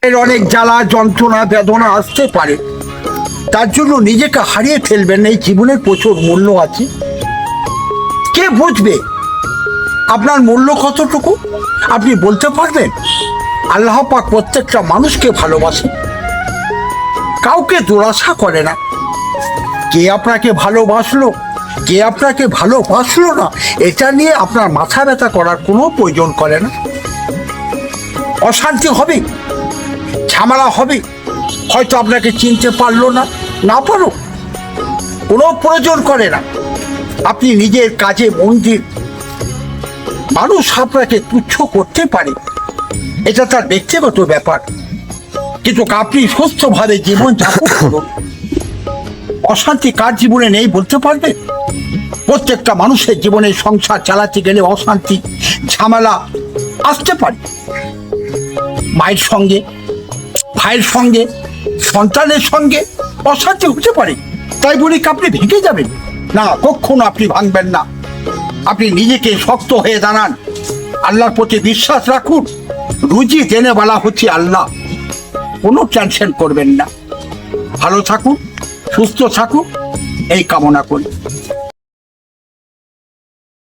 এর অনেক জ্বালা যন্ত্রণা বেদনা আসতে পারে, তার জন্য নিজেকে হারিয়ে ফেলবেন না। এই জীবনের প্রচুর মূল্য আছে। কে বুঝবে আপনার মূল্য কতটুকু? আপনি বলতে পারবেন? আল্লাহ পাক প্রত্যেকটা মানুষকে ভালোবাসে, কাউকে দুরাশা করে না। কে আপনাকে ভালোবাসলো, কে আপনাকে ভালোবাসলো না, এটা নিয়ে আপনার মাথা ব্যথা করার কোনো প্রয়োজন করে না। অশান্তি হবে, ঝামেলা হবে, হয়তো আপনাকে চিনতে পারলো না, না পারো, কোনো প্রয়োজন করে না। আপনি নিজের কাজে মন দিন। মানুষ আপনাকে তুচ্ছ করতে পারে, এটা তার ব্যক্তিগত ব্যাপার, কিন্তু আপনি সুস্থভাবে জীবন যাপন করুন। অশান্তি কার জীবনে নেই বলতে পারবে? প্রত্যেকটা মানুষের জীবনে সংসার চালাতে গেলে অশান্তি ঝামেলা আসতে পারে। মায়ের সঙ্গে, ভাইয়ের সঙ্গে, সন্তানের সঙ্গে অশান্তি হতে পারে। তাই বলি কি আপনি ভেঙে যাবেন? না, কখনো আপনি ভাঙবেন না। আপনি নিজেকে শক্ত হয়ে দাঁড়ান, আল্লাহর প্রতি বিশ্বাস রাখুন। রুজি দেনে বলা হচ্ছে আল্লাহ, কোনো টেনশন করবেন না। ভালো থাকুন, সুস্থ থাকুন, এই কামনা করি।